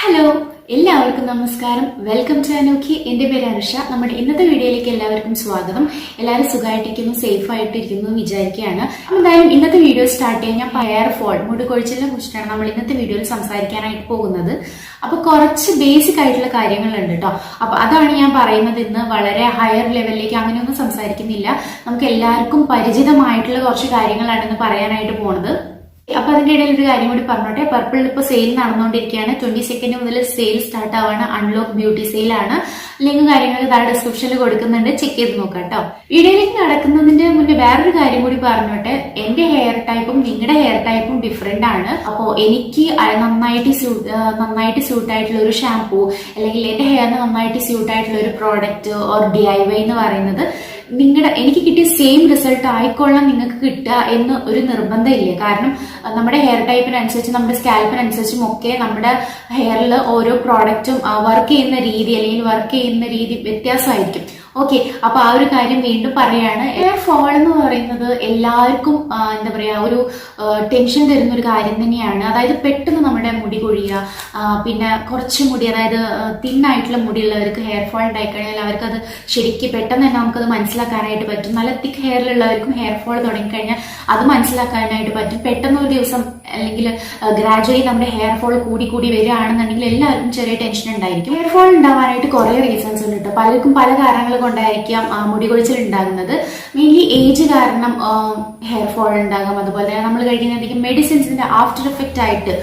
Hello എല്ലാവർക്കും നമസ്കാരം. Welcome to Anokhi. എൻ്റെ പേര് അനുഷ. നമ്മുടെ ഇന്നത്തെ വീഡിയോയിലേക്ക് എല്ലാവർക്കും സ്വാഗതം. എല്ലാവരും സുഖമായിട്ടിരിക്കുന്നു, സേഫ് ആയിട്ടിരിക്കുന്നു വിചാരിക്കുകയാണ്. എന്തായാലും ഇന്നത്തെ വീഡിയോ സ്റ്റാർട്ട് ചെയ്യാൻ ഞാൻ ഹെയർ ഫോൾ, മുടി കൊഴിച്ചിലിനെ കുറിച്ചിട്ടാണ് നമ്മൾ ഇന്നത്തെ വീഡിയോയിൽ സംസാരിക്കാനായിട്ട് പോകുന്നത്. അപ്പൊ കുറച്ച് ബേസിക് ആയിട്ടുള്ള കാര്യങ്ങളുണ്ട് കേട്ടോ. അപ്പൊ അതാണ് ഞാൻ പറയുന്നത്. ഇന്ന് വളരെ ഹയർ ലെവലിലേക്ക് അങ്ങനെയൊന്നും സംസാരിക്കുന്നില്ല. നമുക്ക് എല്ലാവർക്കും പരിചിതമായിട്ടുള്ള കുറച്ച് കാര്യങ്ങളാണ് ഇന്ന് പറയാനായിട്ട് പോണത്. അപ്പൊ അതിന്റെ ഇടയിൽ ഒരു കാര്യം കൂടി പറഞ്ഞോട്ടെ. പർപ്പിൾ ഇപ്പൊ സെയിൽ നടന്നുകൊണ്ടിരിക്കുകയാണ്. 22 മുതൽ സെയിൽ സ്റ്റാർട്ട് ആവാണ്. അൺലോക്ക് ബ്യൂട്ടി സെയിൽ ആണ്. ലിങ്ക് കാര്യങ്ങളൊക്കെ താഴെ ഡിസ്ക്രിപ്ഷനിൽ കൊടുക്കുന്നുണ്ട്, ചെക്ക് ചെയ്ത് നോക്കാം കേട്ടോ. വീഡിയോയിലേക്ക് നടക്കുന്നതിന്റെ മുന്നേ വേറൊരു കാര്യം കൂടി പറഞ്ഞോട്ടെ. എന്റെ ഹെയർ ടൈപ്പും നിങ്ങളുടെ ഹെയർ ടൈപ്പും ഡിഫറെന്റ് ആണ്. അപ്പോ എനിക്ക് നന്നായിട്ട് സ്യൂട്ട് ആയിട്ടുള്ള ഒരു ഷാംപൂ അല്ലെങ്കിൽ എന്റെ ഹെയറിന് നന്നായിട്ട് സ്യൂട്ട് ആയിട്ടുള്ള ഒരു പ്രോഡക്റ്റ് ഓർ DIY എന്ന് പറയുന്നത് എനിക്ക് കിട്ടിയ സെയിം റിസൾട്ട് ആയിക്കൊള്ളാം നിങ്ങൾക്ക് കിട്ടുക എന്ന് ഒരു നിർബന്ധമില്ല. കാരണം നമ്മുടെ ഹെയർ ടൈപ്പിനനുസരിച്ച് നമ്മുടെ സ്കാൽപ്പിനനുസരിച്ചും ഒക്കെ നമ്മുടെ ഹെയറിൽ ഓരോ പ്രോഡക്റ്റും വർക്ക് ചെയ്യുന്ന രീതി അല്ലെങ്കിൽ വർക്ക് ചെയ്യുന്ന രീതി വ്യത്യാസമായിരിക്കും. ഓക്കെ, അപ്പൊ ആ ഒരു കാര്യം വീണ്ടും പറയാണ്. ഹെയർ ഫോൾ എന്ന് പറയുന്നത് എല്ലാവർക്കും എന്താ പറയാ ഒരു ടെൻഷൻ തരുന്ന ഒരു കാര്യം തന്നെയാണ്. അതായത് പെട്ടെന്ന് നമ്മുടെ മുടി കൊഴിയുക, പിന്നെ കുറച്ച് മുടി, അതായത് തിന്നായിട്ടുള്ള മുടിയുള്ളവർക്ക് ഹെയർ ഫോൾ ഉണ്ടായിക്കഴിഞ്ഞാൽ അവർക്കത് ശരിക്കും പെട്ടെന്ന് തന്നെ നമുക്കത് മനസ്സിലാക്കാനായിട്ട് പറ്റും. നല്ല തിക്ക് ഹെയറിലുള്ളവർക്കും ഹെയർ ഫോൾ തുടങ്ങിക്കഴിഞ്ഞാൽ അത് മനസ്സിലാക്കാനായിട്ട് പറ്റും. പെട്ടെന്ന് ഒരു ദിവസം അല്ലെങ്കിൽ ഗ്രാജുവലി നമ്മുടെ ഹെയർ ഫോൾ കൂടി വരികയാണെന്നുണ്ടെങ്കിൽ എല്ലാവർക്കും ചെറിയ ടെൻഷൻ ഉണ്ടായിരിക്കും. ഹെയർ ഫോൾ ഉണ്ടാവാനായിട്ട് കുറെ റീസൺസ് ഉണ്ട് കേട്ടോ. പലർക്കും പല കാരണങ്ങൾ കൊണ്ടായിരിക്കാം മുടി കൊഴിച്ചിൽ ഉണ്ടാകുന്നത്. മെയിൻലി ഏജ് കാരണം ഹെയർ ഫോൾ ഉണ്ടാകാം. അതുപോലെ തന്നെ നമ്മൾ കഴിക്കുന്ന മെഡിസിൻസിന്റെ ആഫ്റ്റർ എഫക്റ്റ് ആയിട്ട്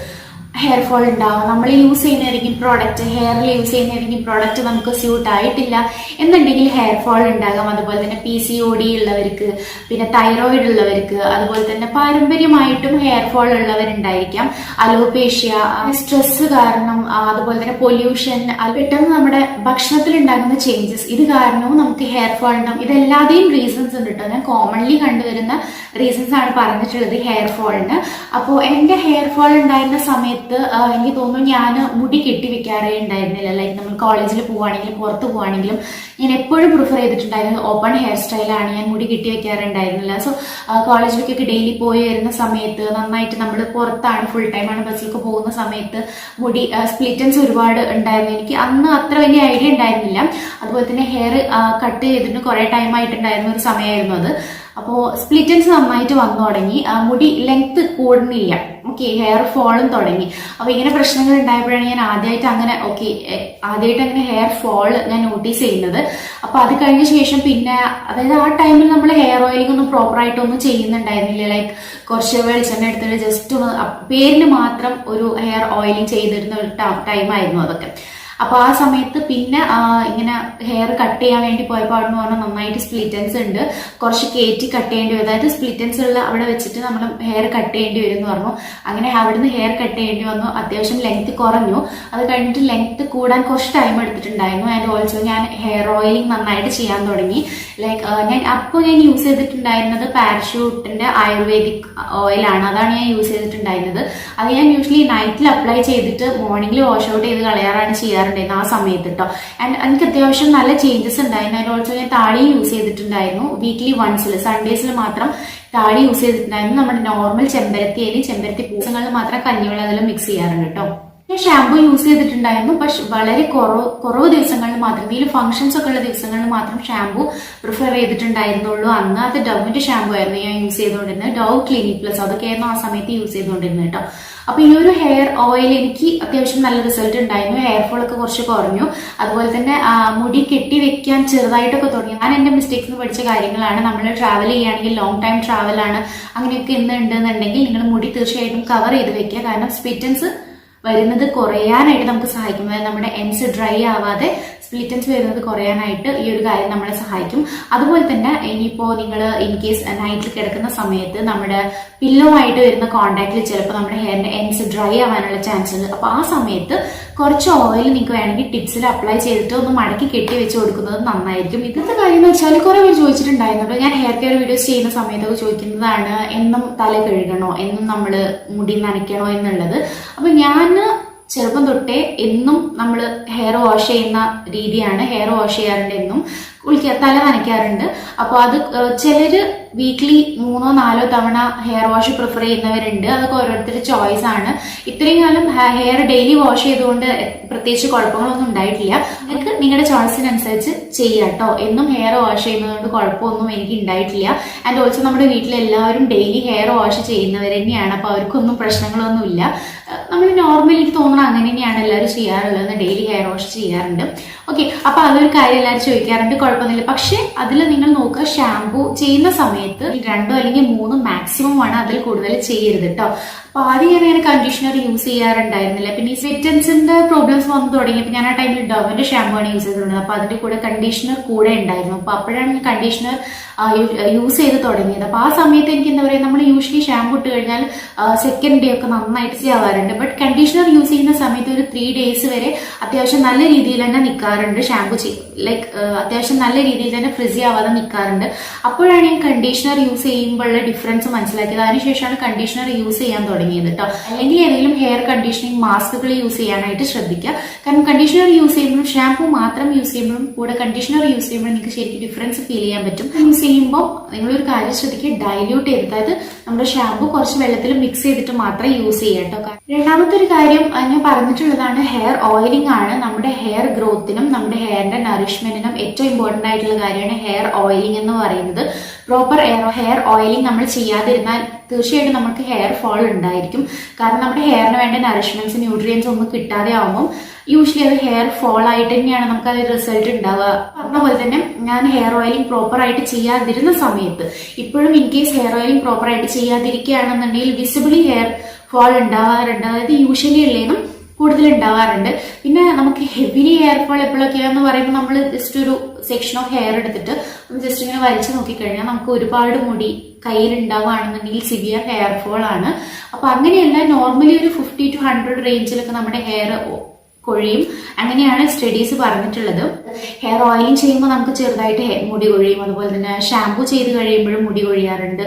ഹെയർ ഫോൾ ഉണ്ടാവാം. നമ്മൾ യൂസ് ചെയ്യുന്നതായിരിക്കും പ്രോഡക്റ്റ്, ഹെയറിൽ യൂസ് ചെയ്യുന്നതായിരിക്കും പ്രോഡക്റ്റ് നമുക്ക് സ്യൂട്ട് ആയിട്ടില്ല എന്നുണ്ടെങ്കിൽ ഹെയർ ഫോൾ ഉണ്ടാകാം. അതുപോലെ തന്നെ PCOD ഉള്ളവർക്ക്, പിന്നെ തൈറോയിഡ് ഉള്ളവർക്ക്, അതുപോലെ തന്നെ പാരമ്പര്യമായിട്ടും ഹെയർ ഫോൾ ഉള്ളവരുണ്ടായിരിക്കാം. അലോപേഷ്യ, സ്ട്രെസ് കാരണം, അതുപോലെ തന്നെ പൊല്യൂഷൻ, പെട്ടെന്ന് നമ്മുടെ ഭക്ഷണത്തിൽ ഉണ്ടാകുന്ന ചേഞ്ചസ്, ഇത് കാരണവും നമുക്ക് ഹെയർ ഫോൾ ഉണ്ടാകും. ഇതെല്ലാതെയും റീസൺസ് ഉണ്ട് കേട്ടോ. ഞാൻ കോമൺലി കണ്ടുവരുന്ന റീസൺസ് ആണ് പറഞ്ഞിട്ടുള്ളത് ഹെയർ ഫോളിന്. അപ്പോൾ എൻ്റെ ഹെയർ ഫോൾ ഉണ്ടായിരുന്ന സമയത്ത് എനിക്ക് തോന്നുന്നു ഞാൻ മുടി കെട്ടി വെക്കാറേ ഉണ്ടായിരുന്നില്ല. ലൈക്ക് നമ്മൾ കോളേജിൽ പോവുകയാണെങ്കിലും പുറത്ത് പോവുകയാണെങ്കിലും ഞാൻ എപ്പോഴും പ്രിഫർ ചെയ്തിട്ടുണ്ടായിരുന്നത് ഓപ്പൺ ഹെയർ സ്റ്റൈലാണ്. ഞാൻ മുടി കെട്ടി വെക്കാറുണ്ടായിരുന്നില്ല. സോ കോളേജിലേക്കൊക്കെ ഡെയിലി പോയി വരുന്ന സമയത്ത് നന്നായിട്ട് നമ്മൾ പുറത്താണ്, ഫുൾ ടൈമാണ് ബസ്സിലൊക്കെ പോകുന്ന സമയത്ത് മുടി സ്പ്ലിറ്റൻസ് ഒരുപാട് ഉണ്ടായിരുന്നു. എനിക്ക് അന്ന് അത്ര വലിയ ഐഡിയ ഉണ്ടായിരുന്നില്ല. അതുപോലെ തന്നെ ഹെയർ കട്ട് ചെയ്തിട്ട് കുറെ ടൈം ആയിട്ടുണ്ടായിരുന്ന ഒരു സമയമായിരുന്നു അത്. അപ്പോൾ സ്പ്ലിറ്റൻസ് നന്നായിട്ട് വന്നു തുടങ്ങി, മുടി ലെങ്ത് കൂടുന്നില്ല. ഓക്കെ, ഹെയർ ഫോളും തുടങ്ങി. അപ്പൊ ഇങ്ങനെ പ്രശ്നങ്ങൾ ഉണ്ടായപ്പോഴാണ് ഞാൻ ആദ്യമായിട്ട് അങ്ങനെ ഹെയർ ഫോൾ ഞാൻ നോട്ടീസ് ചെയ്യുന്നത്. അപ്പൊ അത് കഴിഞ്ഞ ശേഷം പിന്നെ, അതായത് ആ ടൈമിൽ നമ്മൾ ഹെയർ ഓയിലിംഗ് ഒന്നും പ്രോപ്പർ ആയിട്ടൊന്നും ചെയ്യുന്നുണ്ടായിരുന്നില്ല. ലൈക്ക് കുറച്ച് വെളിച്ചെണ്ണ എടുത്തിട്ട് ജസ്റ്റ് പേരിന് മാത്രം ഒരു ഹെയർ ഓയിലിംഗ് ചെയ്തിരുന്ന ഒരു ടൈമായിരുന്നു അതൊക്കെ. അപ്പൊ ആ സമയത്ത് പിന്നെ ഇങ്ങനെ ഹെയർ കട്ട് ചെയ്യാൻ വേണ്ടി പോയപ്പോൾ അവിടെ നിന്ന് പറഞ്ഞാൽ നന്നായിട്ട് സ്പ്ലിറ്റൻസ് ഉണ്ട്, കുറച്ച് കയറ്റി കട്ട് ചെയ്യേണ്ടി വരും. അതായത് സ്പ്ലിറ്റൻസ് ഉള്ള അവിടെ വെച്ചിട്ട് നമ്മൾ ഹെയർ കട്ട് ചെയ്യേണ്ടി വരും എന്ന് പറഞ്ഞു. അങ്ങനെ അവിടുന്ന് ഹെയർ കട്ട് ചെയ്യേണ്ടി വന്നു. അത്യാവശ്യം ലെങ്ത് കുറഞ്ഞു. അത് കഴിഞ്ഞിട്ട് ലെങ്ത് കൂടാൻ കുറച്ച് ടൈം എടുത്തിട്ടുണ്ടായിരുന്നു. ആൻഡ് ഓൾസോ ഞാൻ ഹെയർ ഓയിലിംഗ് നന്നായിട്ട് ചെയ്യാൻ തുടങ്ങി. ലൈക്ക് ഞാൻ യൂസ് ചെയ്തിട്ടുണ്ടായിരുന്നത് പാരഷൂട്ടിന്റെ ആയുർവേദിക് ഓയിലാണ്. അതാണ് ഞാൻ യൂസ് ചെയ്തിട്ടുണ്ടായിരുന്നത്. അത് ഞാൻ യൂഷ്വലി നൈറ്റിൽ അപ്ലൈ ചെയ്തിട്ട് മോർണിംഗിൽ വാഷ് ഔട്ട് ചെയ്ത് കളയാറാണ് ചെയ്യാറ് ആ സമയത്ത് കേട്ടോ. ആൻഡ് എനിക്ക് അത്യാവശ്യം നല്ല ചേഞ്ചസ് ഉണ്ടായിരുന്നു. ആൻഡ് ഓൾസോ ഞാൻ താടി യൂസ് ചെയ്തിട്ടുണ്ടായിരുന്നു. വീക്ക്ലി വൺസിൽ, സൺഡേസിൽ മാത്രം താടി യൂസ് ചെയ്തിട്ടുണ്ടായിരുന്നു. നമ്മുടെ നോർമൽ ചെമ്പരത്തി പൂസങ്ങളിൽ മാത്രം കഞ്ഞിവെള്ളം അതിൽ മിക്സ് ചെയ്യാറുണ്ട് കേട്ടോ. ഞാൻ ഷാമ്പു യൂസ് ചെയ്തിട്ടുണ്ടായിരുന്നു. പക്ഷെ വളരെ കുറവ് ദിവസങ്ങളിൽ മാത്രം, ഇതിൽ ഫംഗ്ഷൻസ് ഒക്കെ ഉള്ള ദിവസങ്ങളിൽ മാത്രം ഷാമ്പു പ്രിഫർ ചെയ്തിട്ടുണ്ടായിരുന്നുള്ളൂ. അന്ന് അത് ഡവിന്റെ ഷാമ്പു ആയിരുന്നു ഞാൻ യൂസ് ചെയ്തുകൊണ്ടിരുന്നത്. ഡവ് ക്ലിനിക് പ്ലസ് അതൊക്കെയായിരുന്നു ആ സമയത്ത് യൂസ് ചെയ്തുകൊണ്ടിരുന്നത് കേട്ടോ. അപ്പൊ ഈ ഒരു ഹെയർ ഓയിൽ എനിക്ക് അത്യാവശ്യം നല്ല റിസൾട്ട് ഉണ്ടായിരുന്നു. ഹെയർ ഫോൾ ഒക്കെ കുറച്ച് കുറഞ്ഞു. അതുപോലെ തന്നെ മുടി കെട്ടി വെക്കാൻ ചെറുതായിട്ടൊക്കെ തുടങ്ങി. ഞാൻ എന്റെ മിസ്റ്റേക്സ് പഠിച്ച കാര്യങ്ങളാണ്. നമ്മൾ ട്രാവൽ ചെയ്യുകയാണെങ്കിൽ ലോങ് ടൈം ട്രാവൽ ആണ്, അങ്ങനെയൊക്കെ ഉണ്ടെന്നുണ്ടെങ്കിൽ നിങ്ങൾ മുടി തീർച്ചയായിട്ടും കവർ ചെയ്ത് വെക്കുക. കാരണം സ്പ്ലിറ്റൻസ് വരുന്നത് കുറയാനായിട്ട് നമുക്ക് സഹായിക്കും. അതായത് നമ്മുടെ എൻഡ്സ് ഡ്രൈ ആവാതെ സ്പ്ലിറ്റൻസ് വരുന്നത് കുറയാനായിട്ട് ഈ ഒരു കാര്യം നമ്മളെ സഹായിക്കും. അതുപോലെ തന്നെ ഇനിയിപ്പോ നിങ്ങൾ ഇൻ കേസ് നൈറ്റിൽ കിടക്കുന്ന സമയത്ത് നമ്മുടെ പില്ലോ ആയിട്ട് വരുന്ന കോണ്ടാക്റ്റിൽ ചിലപ്പോൾ നമ്മുടെ ഹെയറിന്റെ എൻഡ്സ് ഡ്രൈ ആവാനുള്ള ചാൻസ് ഉണ്ട്. അപ്പൊ ആ സമയത്ത് കുറച്ച് ഓയിൽ നിങ്ങൾക്ക് വേണമെങ്കിൽ ടിപ്സിൽ അപ്ലൈ ചെയ്തിട്ട് ഒന്ന് മടക്കി കെട്ടി വെച്ച് കൊടുക്കുന്നത് നന്നായിരിക്കും. ഇന്നത്തെ കാര്യം എന്ന് വെച്ചാൽ കുറെ പേര് ചോദിച്ചിട്ടുണ്ടായിരുന്നു. ഞാൻ ഹെയർ കെയർ വീഡിയോസ് ചെയ്യുന്ന സമയത്തൊക്കെ ചോദിക്കുന്നതാണ്, എന്നും തല കഴുകണോ, എന്നും നമ്മൾ മുടി നനയ്ക്കണോ എന്നുള്ളത്. അപ്പൊ ഞാൻ ചെറുപ്പം തൊട്ടേ എന്നും നമ്മൾ ഹെയർ വാഷ് ചെയ്യുന്ന രീതിയാണ്. ഹെയർ വാഷ് ചെയ്യാറുണ്ട് എന്നും. തല നനയ്ക്കാറുണ്ട്. അപ്പോൾ അത് ചിലര് വീക്ക്ലി 3-4 തവണ ഹെയർ വാഷ് പ്രിഫർ ചെയ്യുന്നവരുണ്ട്. അതൊക്കെ ഓരോരുത്തരുടെ ചോയ്സ് ആണ്. ഇത്രയും കാലം ഹെയർ ഡെയിലി വാഷ് ചെയ്തുകൊണ്ട് പ്രത്യേകിച്ച് കുഴപ്പങ്ങളൊന്നും ഉണ്ടായിട്ടില്ല. നിങ്ങൾക്ക് നിങ്ങളുടെ ചോയ്സിനനുസരിച്ച് ചെയ്യാം കേട്ടോ. എന്നും ഹെയർ വാഷ് ചെയ്യുന്നതുകൊണ്ട് കുഴപ്പമൊന്നും എനിക്ക് ഉണ്ടായിട്ടില്ല. ആൻഡ് ഓൾസോ നമ്മുടെ വീട്ടിലെല്ലാവരും ഡെയിലി ഹെയർ വാഷ് ചെയ്യുന്നവർ തന്നെയാണ്. അപ്പോൾ അവർക്കൊന്നും പ്രശ്നങ്ങളൊന്നുമില്ല. നമ്മൾ നോർമലി എനിക്ക് തോന്നുന്നത് അങ്ങനെ തന്നെയാണ് എല്ലാവരും ചെയ്യാറുള്ളത്. ഡെയിലി ഹെയർ വാഷ് ചെയ്യാറുണ്ട്. ഓക്കെ, അപ്പൊ അതൊരു കാര്യം എല്ലാവരും ചോദിക്കാറുണ്ട്, കുഴപ്പമൊന്നുമില്ല. പക്ഷെ അതിൽ നിങ്ങൾ നോക്കുക, ഷാംപൂ ചെയ്യുന്ന സമയത്ത് 2 അല്ലെങ്കിൽ 3 മാക്സിമം ആണ്, അതിൽ കൂടുതൽ ചെയ്യരുത് കേട്ടോ. അപ്പൊ ആദ്യം ഞാൻ കണ്ടീഷണർ യൂസ് ചെയ്യാറുണ്ടായിരുന്നില്ല. പിന്നെ ഈ സെറ്റൻസിന്റെ പ്രോബ്ലംസ് വന്നു തുടങ്ങിയപ്പോൾ ഞാൻ ആ ടൈമിൽ ഡോവിന്റെ ഷാമ്പൂ ആണ് യൂസ് ചെയ്തിട്ടുള്ളത്. അപ്പൊ അതിന്റെ കൂടെ കണ്ടീഷണർ കൂടെ ഉണ്ടായിരുന്നു. അപ്പൊ അപ്പോഴാണ് ഞാൻ കണ്ടീഷണർ യൂസ് ചെയ്ത് തുടങ്ങിയത്. അപ്പൊ ആ സമയത്ത് എനിക്ക് എന്താ പറയുക, നമ്മൾ യൂഷ്വലി ഷാമ്പൂ ഇട്ട് കഴിഞ്ഞാൽ സെക്കൻഡ് ഡേ ഒക്കെ നന്നായിട്ട് ചെയ്യാറുണ്ട്. ബട്ട് കണ്ടീഷണർ യൂസ് ചെയ്യുന്ന സമയത്ത് ഒരു 3 ഡേയ്സ് വരെ അത്യാവശ്യം നല്ല രീതിയിൽ തന്നെ നിൽക്കാറുണ്ട്. ഷാമ്പൂ ലൈക്ക് അത്യാവശ്യം നല്ല രീതിയിൽ തന്നെ ഫ്രിസി ആവാതെ നിൽക്കാറുണ്ട്. അപ്പോഴാണ് ഞാൻ കണ്ടീഷണർ യൂസ് ചെയ്യുമ്പോഴുള്ള ഡിഫറൻസ് മനസ്സിലാക്കിയത്. അതിനുശേഷമാണ് കണ്ടീഷണർ യൂസ് ചെയ്യാൻ തുടങ്ങിയത് കേട്ടോ. അല്ലെങ്കിൽ ഏതെങ്കിലും ഹെയർ കണ്ടീഷനിങ് മാസ്കുകൾ യൂസ് ചെയ്യാനായിട്ട് ശ്രദ്ധിക്കുക. കാരണം കണ്ടീഷണർ യൂസ് ചെയ്യുമ്പോഴും ഷാമ്പൂ മാത്രം യൂസ് ചെയ്യുമ്പോഴും കൂടെ കണ്ടീഷണർ യൂസ് ചെയ്യുമ്പോഴും നിങ്ങൾക്ക് ശരിക്കും ഡിഫറൻസ് ഫീൽ ചെയ്യാൻ പറ്റും. യൂസ് ചെയ്യുമ്പോൾ നിങ്ങളൊരു കാര്യം ശ്രദ്ധിക്കുക, ഡൈല്യൂട്ട് ചെയ്ത്, അതായത് നമ്മുടെ ഷാമ്പൂ കുറച്ച് വെള്ളത്തിൽ മിക്സ് ചെയ്തിട്ട് മാത്രം യൂസ് ചെയ്യാം കേട്ടോ. രണ്ടാമത്തെ ഒരു കാര്യം ഞാൻ പറഞ്ഞിട്ടുള്ളതാണ് ഹെയർ ഓയിലിംഗ് ആണ്. നമ്മുടെ ഹെയർ ഗ്രോത്തിനും നമ്മുടെ ഹെയറിന്റെ നറിഷ്മെന്റിനും ഏറ്റവും ഇമ്പോർട്ടന്റ് ആയിട്ടുള്ള കാര്യമാണ് ഹെയർ ഓയിലിംഗ് എന്ന് പറയുന്നത്. പ്രോപ്പർ ഹെയർ ഓയിലിംഗ് നമ്മൾ ചെയ്യാതിരുന്നാൽ തീർച്ചയായിട്ടും നമുക്ക് ഹെയർ ഫോൾ ഉണ്ടായിരിക്കും. കാരണം നമ്മുടെ ഹെയറിന് വേണ്ട നറിഷ്മെന്റ്സ്, ന്യൂട്രിയൻസ് ഒന്നും കിട്ടാതെ ആവുമ്പോൾ യൂഷ്വലി അത് ഹെയർ ഫോൾ ആയിട്ട് തന്നെയാണ് നമുക്ക് അത് റിസൾട്ട് ഉണ്ടാവുക. പറഞ്ഞ പോലെ തന്നെ ഞാൻ ഹെയർ ഓയിലിംഗ് പ്രോപ്പർ ആയിട്ട് ചെയ്യാതിരുന്ന സമയത്ത്, ഇപ്പോഴും in case hair oiling proper ആയിട്ട് ചെയ്യാതിരിക്കുകയാണെന്നുണ്ടെങ്കിൽ വിസിബിളി ഹെയർ ഫോൾ ഉണ്ടാവാറുണ്ട്. അതായത് യൂഷ്വലി ഉള്ളതിനും കൂടുതൽ ഉണ്ടാവാറുണ്ട്. പിന്നെ നമുക്ക് ഹെവിലി ഹെയർ ഫോൾ എപ്പോഴൊക്കെയാന്ന് പറയുമ്പോൾ നമ്മൾ ജസ്റ്റ് ഒരു സെക്ഷൻ ഓഫ് ഹെയർ എടുത്തിട്ട് ജസ്റ്റ് ഇങ്ങനെ വലിച്ചു നോക്കിക്കഴിഞ്ഞാൽ നമുക്ക് ഒരുപാട് മുടി കയ്യിൽ ഉണ്ടാവുകയാണെന്നുണ്ടെങ്കിൽ സിവിയർ ഹെയർ ഫോൾ ആണ്. അപ്പൊ അങ്ങനെയല്ല, നോർമലി ഒരു 50 to 100 റേഞ്ചിലൊക്കെ നമ്മുടെ ഹെയർ കൊഴിയും. അങ്ങനെയാണ് സ്റ്റഡീസ് പറഞ്ഞിട്ടുള്ളത്. ഹെയർ ഓയിലിംഗ് ചെയ്യുമ്പോൾ നമുക്ക് ചെറുതായിട്ട് മുടി കൊഴിയും. അതുപോലെ തന്നെ ഷാമ്പൂ ചെയ്ത് കഴിയുമ്പോഴും മുടി കൊഴിയാറുണ്ട്.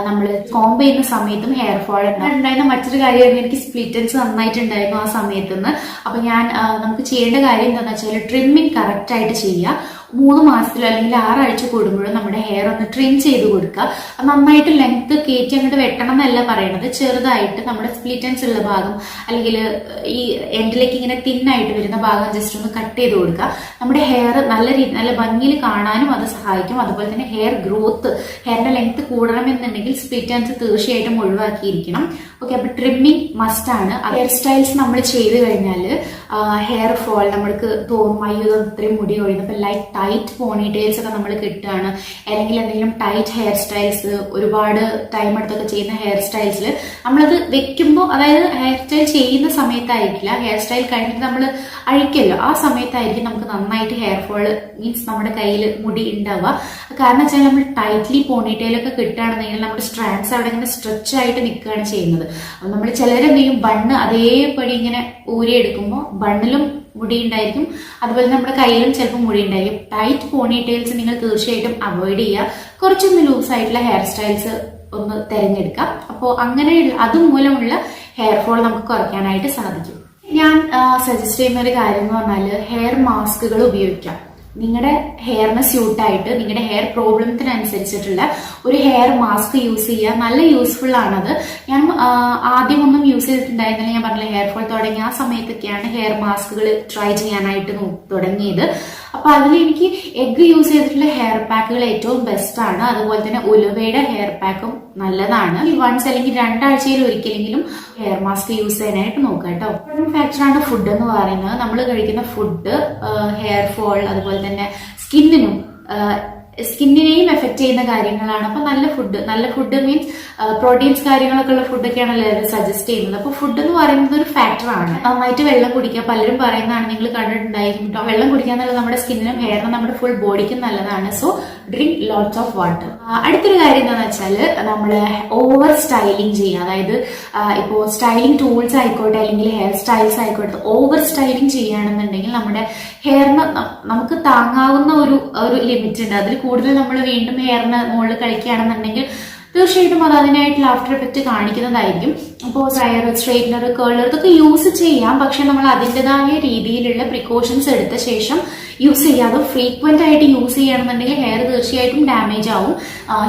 നമ്മൾ കോംബ് ചെയ്യുന്ന സമയത്തും ഹെയർ ഫോൾ ഉണ്ടായിരുന്ന മറ്റൊരു കാര്യമായിരുന്നു, എനിക്ക് സ്പ്ലിറ്റൻസ് നന്നായിട്ടുണ്ടായിരുന്നു ആ സമയത്തുനിന്ന്. അപ്പൊ നമുക്ക് ചെയ്യേണ്ട കാര്യം എന്താണെന്ന് വെച്ചാൽ ട്രിമ്മിങ് കറക്റ്റ് ആയിട്ട് ചെയ്യുക. 3 മാസത്തിലോ അല്ലെങ്കിൽ 6 ആഴ്ച കൂടുമ്പോഴും നമ്മുടെ ഹെയർ ഒന്ന് ട്രിം ചെയ്ത് കൊടുക്കുക. നന്നായിട്ട് ലെങ്ത് കയറ്റി അങ്ങോട്ട് വെട്ടണം എന്നല്ല പറയണത്, ചെറുതായിട്ട് നമ്മുടെ സ്പ്ലിറ്റൻസ് ഉള്ള ഭാഗം അല്ലെങ്കിൽ ഈ എൻഡിലേക്ക് ഇങ്ങനെ തിന്നായിട്ട് വരുന്ന ഭാഗം ജസ്റ്റ് ഒന്ന് കട്ട് ചെയ്ത് കൊടുക്കുക. നമ്മുടെ ഹെയർ നല്ല ഭംഗിയിൽ കാണാനും അത് സഹായിക്കും. അതുപോലെ തന്നെ ഹെയർ ഗ്രോത്ത്, ഹെയറിന്റെ ലെങ്ത് കൂടണമെന്നുണ്ടെങ്കിൽ സ്പ്ലിറ്റൻസ് തീർച്ചയായിട്ടും ഒഴിവാക്കിയിരിക്കണം. ഓക്കെ, അപ്പൊ ട്രിമ്മിങ് മസ്റ്റ് ആണ്. ഹെയർ സ്റ്റൈൽസ് നമ്മൾ ചെയ്ത് കഴിഞ്ഞാൽ ഹെയർ ഫോൾ നമ്മൾക്ക് തോന്നും, അയ്യോ ഇത്രയും മുടി കൊഴിയുന്നു. അപ്പൊ ലൈക്ക് ടൈറ്റ് പോണിറ്റെയിൽസ് ഒക്കെ നമ്മൾ കിട്ടുകയാണ്, അല്ലെങ്കിൽ എന്തെങ്കിലും ടൈറ്റ് ഹെയർ സ്റ്റൈൽസ്, ഒരുപാട് ടൈം എടുത്തൊക്കെ ചെയ്യുന്ന ഹെയർ സ്റ്റൈൽസിൽ നമ്മളത് വെക്കുമ്പോൾ, അതായത് ഹെയർ സ്റ്റൈൽ ചെയ്യുന്ന സമയത്തായിരിക്കില്ല, ഹെയർ സ്റ്റൈൽ കഴിഞ്ഞിട്ട് നമ്മൾ അഴിക്കല്ലോ, ആ സമയത്തായിരിക്കും നമുക്ക് നന്നായിട്ട് ഹെയർ ഫോൾ മീൻസ് നമ്മുടെ കയ്യിൽ മുടി ഉണ്ടാവുക. കാരണം വെച്ചാൽ നമ്മൾ ടൈറ്റ്ലി പോണിറ്റെയിലൊക്കെ കിട്ടുകയാണെന്നുണ്ടെങ്കിൽ നമ്മുടെ സ്ട്രാൻഡ്സ് അവിടെ ഇങ്ങനെ സ്ട്രെച്ച് ആയിട്ട് നിൽക്കുകയാണ് ചെയ്യുന്നത്. അപ്പൊ നമ്മൾ ചിലരെന്ത് ചെയ്യും, ബണ്ണ് അതേപടി ഇങ്ങനെ ഊരിയെടുക്കുമ്പോൾ ബണ്ണിലും മുടി ഉണ്ടായിരിക്കും, അതുപോലെ നമ്മുടെ കയ്യിലും ചിലപ്പോൾ മുടി ഉണ്ടായിരിക്കും. ടൈറ്റ് പോണിറ്റെയിൽസ് നിങ്ങൾ തീർച്ചയായിട്ടും അവോയ്ഡ് ചെയ്യുക. കുറച്ചൊന്ന് ലൂസ് ആയിട്ടുള്ള ഹെയർ സ്റ്റൈൽസ് ഒന്ന് തിരഞ്ഞെടുക്കാം. അപ്പോൾ അങ്ങനെയുള്ള അതുമൂലമുള്ള ഹെയർ ഫോൾ നമുക്ക് കുറയ്ക്കാനായിട്ട് സാധിക്കും. ഞാൻ സജസ്റ്റ് ചെയ്യുന്ന ഒരു കാര്യം എന്ന് പറഞ്ഞാൽ ഹെയർ മാസ്കുകൾ ഉപയോഗിക്കാം. നിങ്ങളുടെ ഹെയറിന് സ്യൂട്ടായിട്ട് നിങ്ങളുടെ ഹെയർ പ്രോബ്ലത്തിനനുസരിച്ചിട്ടുള്ള ഒരു ഹെയർ മാസ്ക് യൂസ് ചെയ്യുക. നല്ല യൂസ്ഫുൾ ആണത്. ഞാൻ ആദ്യമൊന്നും യൂസ് ചെയ്തിട്ടുണ്ടായിരുന്നില്ല. ഞാൻ പറഞ്ഞില്ല, ഹെയർ ഫോൾ തുടങ്ങിയ ആ സമയത്തൊക്കെയാണ് ഹെയർ മാസ്കുകൾ ട്രൈ ചെയ്യാനായിട്ട് തുടങ്ങിയത്. അപ്പൊ അതിൽ എനിക്ക് എഗ് യൂസ് ചെയ്തിട്ടുള്ള ഹെയർ പാക്കുകൾ ഏറ്റവും ബെസ്റ്റ് ആണ്. അതുപോലെ തന്നെ ഉലുവയുടെ ഹെയർ പാക്കും നല്ലതാണ്. വൺസ് അല്ലെങ്കിൽ 2 ആഴ്ചയിൽ ഒരിക്കലെങ്കിലും ഹെയർ മാസ്ക് യൂസ് ചെയ്യാനായിട്ട് നോക്കുക കേട്ടോ. ഫാക്ടറാണ് ഫുഡ് എന്ന് പറയുന്നത്. നമ്മൾ കഴിക്കുന്ന ഫുഡ് ഹെയർ ഫോൾ അതുപോലെ തന്നെ സ്കിന്നിനെയും എഫക്ട് ചെയ്യുന്ന കാര്യങ്ങളാണ്. അപ്പൊ നല്ല ഫുഡ് മീൻസ് പ്രോട്ടീൻസ് കാര്യങ്ങളൊക്കെ ഉള്ള ഫുഡൊക്കെയാണ് എല്ലാവരും സജസ്റ്റ് ചെയ്യുന്നത്. അപ്പൊ ഫുഡ് എന്ന് പറയുന്നത് ഒരു ഫാക്ടറാണ്. നന്നായിട്ട് വെള്ളം കുടിക്കുക. പലരും പറയുന്നതാണ്, നിങ്ങൾ കണ്ടിട്ടുണ്ടായിരിക്കും കേട്ടോ, വെള്ളം കുടിക്കുക എന്നുള്ളത് നമ്മുടെ സ്കിന്നിനും ഹെയറിനും നമ്മുടെ ഫുൾ ബോഡിക്കും നല്ലതാണ്. So drink lots of water. അടുത്തൊരു കാര്യം എന്താണെന്ന് വെച്ചാൽ നമ്മൾ ഓവർ സ്റ്റൈലിംഗ് ചെയ്യുക. അതായത് ഇപ്പോൾ സ്റ്റൈലിംഗ് ടൂൾസ് ആയിക്കോട്ടെ അല്ലെങ്കിൽ ഹെയർ സ്റ്റൈൽസ് ആയിക്കോട്ടെ, ഓവർ സ്റ്റൈലിംഗ് ചെയ്യുകയാണെന്നുണ്ടെങ്കിൽ നമ്മുടെ ഹെയറിന് നമുക്ക് താങ്ങാവുന്ന ഒരു ലിമിറ്റ് ഉണ്ട്. അതിൽ കൂടുതൽ നമ്മൾ വീണ്ടും ഹെയറിന് മുകളിൽ കളിക്കുകയാണെന്നുണ്ടെങ്കിൽ തീർച്ചയായിട്ടും അത് അതിനായിട്ടുള്ള ആഫ്റ്റർ എഫക്റ്റ് കാണിക്കുന്നതായിരിക്കും. ഇപ്പോൾ ഡ്രയർ, സ്ട്രെയിറ്റ്നർ, കേളർ ഇതൊക്കെ യൂസ് ചെയ്യാം. പക്ഷെ നമ്മൾ അതിൻ്റെതായ രീതിയിലുള്ള പ്രിക്കോഷൻസ് എടുത്ത ശേഷം യൂസ് ചെയ്യാതെ ഫ്രീക്വന്റ് ആയിട്ട് യൂസ് ചെയ്യണമെന്നുണ്ടെങ്കിൽ ഹെയർ തീർച്ചയായിട്ടും ഡാമേജ് ആവും.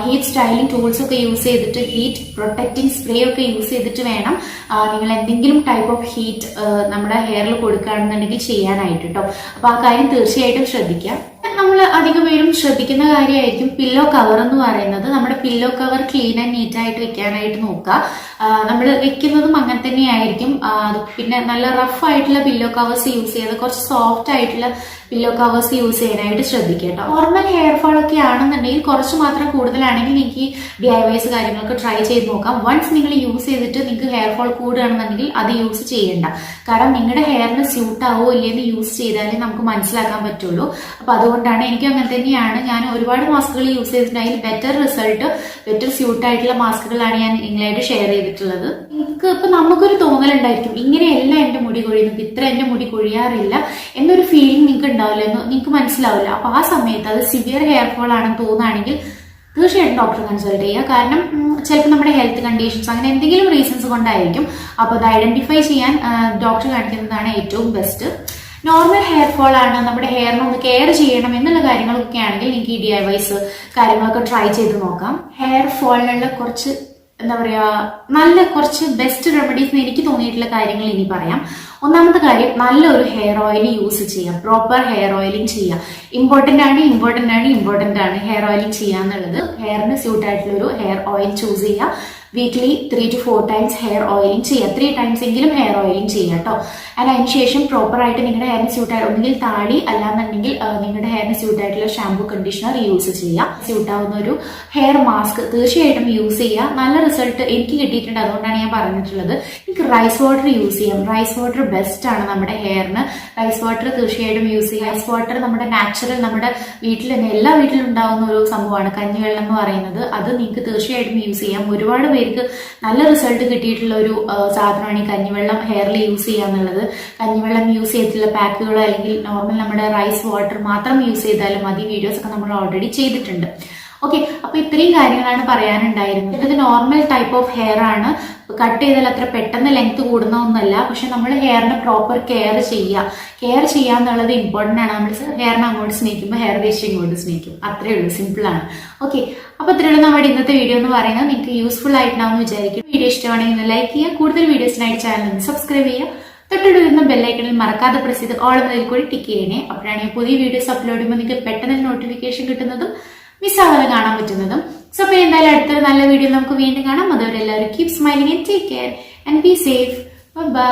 ഹീറ്റ് സ്റ്റൈലിംഗ് ടൂൾസ് ഒക്കെ യൂസ് ചെയ്തിട്ട്, ഹീറ്റ് പ്രൊട്ടക്റ്റിംഗ് സ്പ്രേ ഒക്കെ യൂസ് ചെയ്തിട്ട് വേണം നിങ്ങൾ എന്തെങ്കിലും ടൈപ്പ് ഓഫ് ഹീറ്റ് നമ്മുടെ ഹെയറിൽ കൊടുക്കുകയാണെന്നുണ്ടെങ്കിൽ ചെയ്യാനായിട്ട് കേട്ടോ. അപ്പൊ ആ കാര്യം തീർച്ചയായിട്ടും ശ്രദ്ധിക്കാം. നമ്മൾ അധികം പേരും ശ്രദ്ധിക്കുന്ന കാര്യമായിരിക്കും പില്ലോ കവർ എന്ന് പറയുന്നത്. നമ്മുടെ pillow cover clean and NEET ആയിട്ട് വെക്കാനായിട്ട് നോക്കുക. നമ്മൾ വെക്കുന്നതും അങ്ങനെ തന്നെയായിരിക്കും. പിന്നെ നല്ല റഫ് ആയിട്ടുള്ള പില്ലോ കവേഴ്സ് യൂസ് ചെയ്ത് കുറച്ച് സോഫ്റ്റ് ആയിട്ടുള്ള പില്ലോ കവേഴ്സ് യൂസ് ചെയ്യാനായിട്ട് ശ്രദ്ധിക്കുക കേട്ടോ. നോർമൽ ഹെയർ ഫോൾ ഒക്കെ ആണെന്നുണ്ടെങ്കിൽ കുറച്ച് മാത്രം കൂടുതലാണെങ്കിൽ നിങ്ങൾക്ക് DIYs കാര്യങ്ങളൊക്കെ ട്രൈ ചെയ്ത് നോക്കാം. വൺസ് നിങ്ങൾ യൂസ് ചെയ്തിട്ട് നിങ്ങൾക്ക് ഹെയർ ഫോൾ കൂടുകയാണെന്നുണ്ടെങ്കിൽ അത് യൂസ് ചെയ്യേണ്ട. കാരണം നിങ്ങളുടെ ഹെയറിന് സ്യൂട്ട് ആവോ ഇല്ലെന്ന് യൂസ് ചെയ്താലേ നമുക്ക് മനസ്സിലാക്കാൻ പറ്റുള്ളൂ. അപ്പൊ അതുകൊണ്ടാണ് എനിക്കും അങ്ങനെ തന്നെയാണ്. ഞാൻ ഒരുപാട് മാസ്കുകൾ യൂസ് ചെയ്തിട്ടുണ്ടെങ്കിൽ ബെറ്റർ റിസൾട്ട്, ബെറ്റർ സ്യൂട്ട് ആയിട്ടുള്ള മാസ്കുകളാണ് ഞാൻ നിങ്ങളായിട്ട് ഷെയർ ചെയ്തിട്ടുള്ളത്. ഇപ്പൊ നമുക്കൊരു തോന്നലുണ്ടായിരിക്കും ഇങ്ങനെയല്ല എന്റെ മുടി കൊഴിയുന്നത്, ഇത്ര എന്റെ മുടി കൊഴിയാറില്ല എന്നൊരു ഫീലിംഗ് നിങ്ങൾക്ക് ഉണ്ടാവില്ല, നിങ്ങൾക്ക് മനസ്സിലാവില്ല. അപ്പൊ ആ സമയത്ത് അത് സിവിയർ ഹെയർ ഫോൾ ആണെന്ന് തോന്നുകയാണെങ്കിൽ തീർച്ചയായിട്ടും ഡോക്ടറെ കൺസൾട്ട് ചെയ്യുക. കാരണം ചിലപ്പോൾ നമ്മുടെ ഹെൽത്ത് കണ്ടീഷൻസ് അങ്ങനെ എന്തെങ്കിലും റീസൺസ് കൊണ്ടായിരിക്കും. അപ്പോൾ അത് ഐഡന്റിഫൈ ചെയ്യാൻ ഡോക്ടറെ കാണിക്കുന്നതാണ് ഏറ്റവും ബെസ്റ്റ്. നോർമൽ ഹെയർ ഫോൾ ആണ്, നമ്മുടെ ഹെയറിനെ ഒന്ന് കെയർ ചെയ്യണം എന്നുള്ള കാര്യങ്ങളൊക്കെ ആണെങ്കിൽ നിങ്ങൾക്ക് ഈ DIYs കാര്യങ്ങളൊക്കെ ട്രൈ ചെയ്ത് നോക്കാം. ഹെയർ ഫോളിനുള്ള കുറച്ച് എന്താ പറയാ നല്ല കുറച്ച് ബെസ്റ്റ് റെമഡീസ് എനിക്ക് തോന്നിയിട്ടുള്ള കാര്യങ്ങൾ ഇനി പറയാം. ഒന്നാമത്തെ കാര്യം, നല്ലൊരു ഹെയർ ഓയിൽ യൂസ് ചെയ്യാം. പ്രോപ്പർ ഹെയർ ഓയിലിംഗ് ചെയ്യാം. ഇമ്പോർട്ടന്റ് ആണ് ഹെയർ ഓയിലിംഗ് ചെയ്യാന്നുള്ളത്. ഹെയറിന് സ്യൂട്ട് ആയിട്ടുള്ള ഒരു ഹെയർ ഓയിൽ ചൂസ് ചെയ്യുക. Weekly 3 to 4 times hair oiling ചെയ്യുക. 3 times എങ്കിലും ഹെയർ ഓയിലിംഗ് ചെയ്യുക കേട്ടോ. അതിനുശേഷം പ്രോപ്പർ ആയിട്ട് നിങ്ങളുടെ ഹെയറിന് സ്യൂട്ട് ആയിട്ട് ഒന്നുകിൽ താടി അല്ലാന്നുണ്ടെങ്കിൽ നിങ്ങളുടെ ഹെയറിന് സ്യൂട്ട് ആയിട്ടുള്ള ഷാംപൂ, കണ്ടീഷണർ യൂസ് ചെയ്യുക. സ്യൂട്ട് ആവുന്ന ഒരു ഹെയർ മാസ്ക് തീർച്ചയായിട്ടും യൂസ് ചെയ്യുക. നല്ല റിസൾട്ട് എനിക്ക് കിട്ടിയിട്ടുണ്ട്, അതുകൊണ്ടാണ് ഞാൻ പറഞ്ഞിട്ടുള്ളത്. എനിക്ക് റൈസ് വാട്ടർ യൂസ് ചെയ്യാം. റൈസ് വാട്ടർ ബെസ്റ്റ് ആണ് നമ്മുടെ ഹെയറിന്. റൈസ് വാട്ടർ തീർച്ചയായിട്ടും യൂസ് ചെയ്യുക. റൈസ് വാട്ടർ നമ്മുടെ നാച്ചുറൽ, നമ്മുടെ വീട്ടിൽ തന്നെ എല്ലാ വീട്ടിലും ഉണ്ടാവുന്ന ഒരു സംഭവമാണ് കഞ്ഞിവെള്ളം എന്ന് പറയുന്നത്. അത് നിങ്ങൾക്ക് തീർച്ചയായിട്ടും യൂസ് ചെയ്യാം. ഒരുപാട് പേർക്ക് നല്ല റിസൾട്ട് കിട്ടിയിട്ടുള്ള ഒരു സാധനമാണ് ഈ കഞ്ഞിവെള്ളം ഹെയറിൽ യൂസ് ചെയ്യുക എന്നുള്ളത്. കഞ്ഞിവെള്ളം യൂസ് ചെയ്തിട്ടുള്ള പാക്കുകളോ അല്ലെങ്കിൽ നോർമൽ നമ്മുടെ റൈസ് വാട്ടർ മാത്രം യൂസ് ചെയ്താലും മതി. വീഡിയോസ് ഒക്കെ നമ്മൾ ഓൾറെഡി ചെയ്തിട്ടുണ്ട്. ഓക്കെ, അപ്പൊ ഇത്രയും കാര്യങ്ങളാണ് പറയാനുണ്ടായിരുന്നത്. ഇത് നോർമൽ ടൈപ്പ് ഓഫ് ഹെയർ ആണ്. കട്ട് ചെയ്താൽ അത്ര പെട്ടെന്ന് ലെങ്ത് കൂടുന്ന ഒന്നല്ല. പക്ഷെ നമ്മൾ ഹെയറിനെ പ്രോപ്പർ കെയർ ചെയ്യാന്നുള്ളത് ഇമ്പോർട്ടന്റ് ആണ്. നമ്മൾ ഹെയറിനെ അങ്ങോട്ട് സ്നേഹിക്കുമ്പോൾ ഹെയർ വേസ്റ്റ് ഇങ്ങോട്ട് സ്നേഹിക്കും. അത്രേ ഉള്ളൂ, സിമ്പിൾ ആണ്. ഓക്കെ, അപ്പൊ ഇത്രയുള്ള നമ്മുടെ ഇന്നത്തെ വീഡിയോ എന്ന് പറയുന്നത് നിങ്ങൾക്ക് യൂസ്ഫുൾ ആയിട്ടുണ്ടാവും വിചാരിക്കും. വീഡിയോ ഇഷ്ടമാണെങ്കിൽ ലൈക്ക് ചെയ്യുക. കൂടുതൽ വീഡിയോസിനായിട്ട് ചാനൽ സബ്സ്ക്രൈബ് ചെയ്യുക. തൊട്ടടുത്ത ബെല്ലൈക്കണിൽ മറക്കാതെ പ്രസ് ചെയ്ത് ഓൾ എന്നതിൽ കൂടി ടിക്ക് ചെയ്യണേ. അപ്പോഴാണ് പുതിയ വീഡിയോസ് അപ്ലോഡ് ചെയ്യുമ്പോൾ നിങ്ങൾക്ക് പെട്ടെന്ന് നോട്ടിഫിക്കേഷൻ കിട്ടുന്നതും മിസ്സാവാതെ കാണാൻ പറ്റുന്നതും. സോ അപ്പോൾ എന്തായാലും അടുത്തൊരു നല്ല വീഡിയോ നമുക്ക് വീണ്ടും കാണാം. അതുവരെ എല്ലാവരും keep smiling and take care and be safe. By.